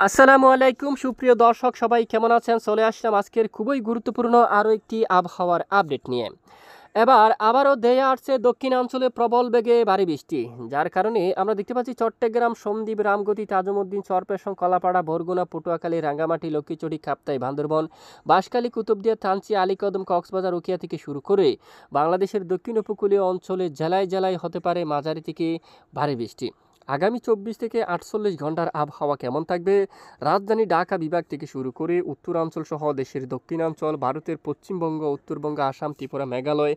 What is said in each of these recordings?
আসসালামু আলাইকুম সুপ্রিয় দর্শক সবাই কেমন আছেন? চলে আসলাম আজকের খুবই গুরুত্বপূর্ণ আরও একটি আবহাওয়ার আপডেট নিয়ে। আবারও ধেয়ে আসছে দক্ষিণাঞ্চলে প্রবল বেগে ভারী বৃষ্টি, যার কারণে আমরা দেখতে পাচ্ছি চট্টগ্রাম, সন্দ্বীপ, রামগতি, তাজুমুদ্দিন, চরপেশন, কলাপাড়া, বরগুনা, পটুয়াখালী, রাঙ্গামাটি, লক্ষ্মীচড়ি, কাপ্তাই, বান্দরবন, বাঁশখালী, কুতুবদিয়া, থানচি, আলীকদম, কক্সবাজার, উখিয়া থেকে শুরু করে বাংলাদেশের দক্ষিণ উপকূলীয় অঞ্চলে জেলায় জেলায় হতে পারে মাঝারি থেকে ভারী বৃষ্টি। আগামী 24 থেকে 48 ঘন্টার আবহাওয়া কেমন থাকবে? রাজধানী ঢাকা বিভাগ থেকে শুরু করে উত্তরাঞ্চল সহ দেশের দক্ষিণাঞ্চল, ভারতের পশ্চিমবঙ্গ, উত্তরবঙ্গ, আসাম, ত্রিপুরা, মেঘালয়,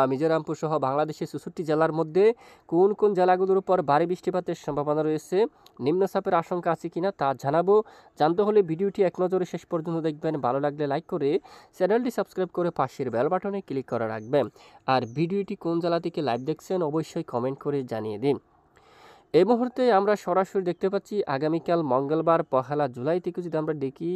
মিজোরামপুর সহ বাংলাদেশের 64 জেলার মধ্যে কোন কোন জেলাগুলোর উপর ভারী বৃষ্টিপাতের সম্ভাবনা রয়েছে, নিম্নচাপের আশঙ্কা আছে কিনা তা জানাবো। জানতে হলে ভিডিওটি এক নজরে শেষ পর্যন্ত দেখবেন। ভালো লাগলে লাইক করে চ্যানেলটি সাবস্ক্রাইব করে পাশের বেল বাটনে ক্লিক করে রাখবেন। আর ভিডিওটি কোন জেলা থেকে লাইভ দেখছেন অবশ্যই কমেন্ট করে জানিয়ে দিন। এই মুহূর্তে আমরা সরাসরি দেখতে পাচ্ছি আগামীকাল মঙ্গলবার 1 জুলাই থেকে যদি আমরা দেখি,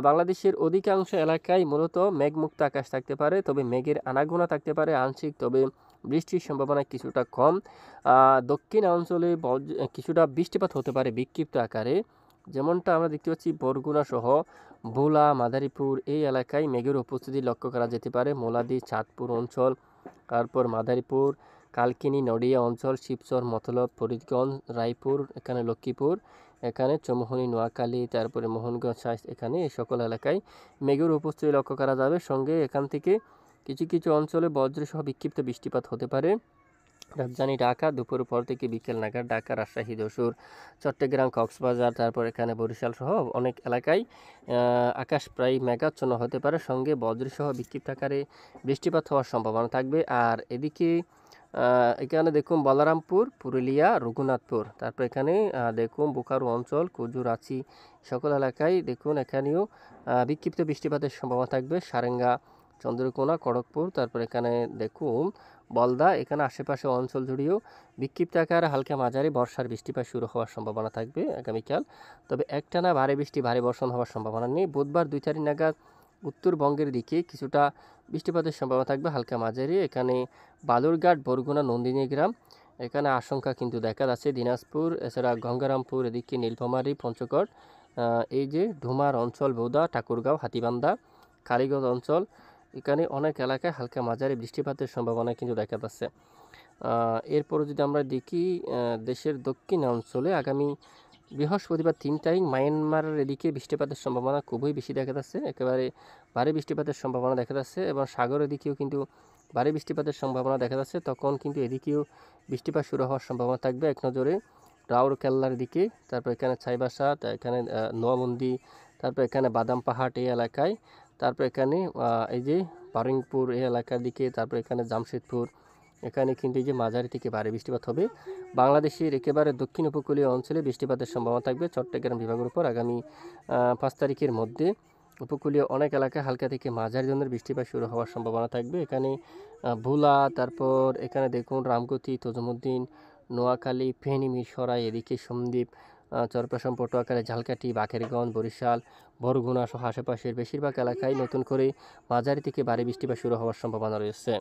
বাংলাদেশের অধিকাংশ এলাকায় মূলত মেঘমুক্ত আকাশ থাকতে পারে, তবে মেঘের আনাগোনা থাকতে পারে আংশিক, তবে বৃষ্টির সম্ভাবনা কিছুটা কম। দক্ষিণ অঞ্চলে কিছুটা বৃষ্টিপাত হতে পারে বিক্ষিপ্ত আকারে, যেমনটা আমরা দেখতে পাচ্ছি বরগুনা সহ ভোলা, মাদারীপুর এই এলাকায় মেঘের উপস্থিতি লক্ষ্য করা যেতে পারে। মোলাদি, চাঁদপুর অঞ্চল, তারপর মাদারীপুর, কালকিনি, নডিয়া অঞ্চল, শিবচর, মতলব, ফরিদগঞ্জ, রায়পুর, এখানে লক্ষ্মীপুর, এখানে চৌমুহনী, নোয়াখালী, তারপরে মোহনগঞ্জ, এখানে এই সকল এলাকায় মেঘের উপস্থিতি লক্ষ্য করা যাবে। সঙ্গে এখান থেকে কিছু কিছু অঞ্চলে বজ্রসহ বিক্ষিপ্ত বৃষ্টিপাত হতে পারে। রাজধানী ঢাকা দুপুর পর থেকে বিকেল নাগাদ ঢাকা, রাজশাহী, যশোর, চট্টগ্রাম, কক্সবাজার, তারপর এখানে বরিশাল সহ অনেক এলাকায় আকাশ প্রায় মেঘাচ্ছন্ন হতে পারে। সঙ্গে বজ্রসহ বিক্ষিপ্ত আকারে বৃষ্টিপাত হওয়ার সম্ভাবনা থাকবে। আর এদিকে এখানে দেখুন বলরামপুর, পুরুলিয়া, রঘুনাথপুর, তারপর এখানে দেখুন বোকারো অঞ্চল, কুজুরাচি সকল এলাকায় দেখুন এখানেও বিক্ষিপ্ত বৃষ্টিপাতের সম্ভাবনা থাকবে। সারেঙ্গা, চন্দ্রকোনা, খড়গপুর, তারপর এখানে দেখুন বলদা, এখানে আশেপাশে অঞ্চল জুড়েও বিক্ষিপ্ত আকারে হালকা মাঝারি বর্ষার বৃষ্টিপাত শুরু হওয়ার সম্ভাবনা থাকবে আগামীকাল। তবে একটানা ভারী বৃষ্টি, ভারী বর্ষণ হওয়ার সম্ভাবনা নেই। বুধবার 2 তারিখ নাগাদ উত্তরবঙ্গের দিকে কিছুটা বৃষ্টিপাতের সম্ভাবনা থাকবে হালকা মাঝারি। এখানে বালুরঘাট, বরগুনা, নন্দিনী গ্রাম, এখানে আশঙ্কা কিন্তু দেখা যাচ্ছে। দিনাজপুর, এছাড়া গঙ্গারামপুর, এদিকে নীলফামারী, পঞ্চগড়, এই যে ধুমার অঞ্চল, বৌদা, ঠাকুরগাঁও, হাতিবান্ধা, কালীগঞ্জ অঞ্চল, এখানে অনেক এলাকায় হালকা মাঝারি বৃষ্টিপাতের সম্ভাবনা কিন্তু দেখা যাচ্ছে। এরপরে যদি আমরা দেখি দেশের দক্ষিণ অঞ্চলে আগামী বৃহস্পতিবার 3 তারিখ মায়ানমারের এদিকে বৃষ্টিপাতের সম্ভাবনা খুবই বেশি দেখা যাচ্ছে, একেবারে ভারী বৃষ্টিপাতের সম্ভাবনা দেখা যাচ্ছে। এবং সাগরের দিকেও কিন্তু ভারী বৃষ্টিপাতের সম্ভাবনা দেখা যাচ্ছে। তখন কিন্তু এদিকেও বৃষ্টিপাত শুরু হওয়ার সম্ভাবনা থাকবে এক নজরে। রাউরকেল্লার দিকে, তারপর এখানে ছাইবাসা, এখানে নোয়ামন্দি, তারপর এখানে বাদাম পাহাড় এই এলাকায়, তারপর এখানে এই যে বারিংপুর এই এলাকার দিকে, তারপর এখানে জামশেদপুর, এখানে কিন্তু এই যে মাঝারি থেকে ভারী বৃষ্টিপাত হবে। বাংলাদেশের একেবারে দক্ষিণ উপকূলীয় অঞ্চলে বৃষ্টিপাতের সম্ভাবনা থাকবে চট্টগ্রাম বিভাগের উপর আগামী 5 তারিখের মধ্যে। উপকূলীয় অনেক এলাকায় হালকা থেকে মাঝারি ধরনের বৃষ্টিপাত শুরু হওয়ার সম্ভাবনা থাকবে। এখানে ভোলা, তারপর এখানে দেখুন রামগতি, তজুমুদ্দিন, নোয়াখালী, ফেনী, মিরসরাই, এদিকে সন্দ্বীপ, চরপেশন, পটুয়াখালী, ঝালকাঠি, বাকেরগঞ্জ, বরিশাল, বরগুনা সহ আশেপাশের বেশিরভাগ এলাকায় নতুন করে মাঝারি থেকে ভারী বৃষ্টিপাত শুরু হওয়ার সম্ভাবনা রয়েছে।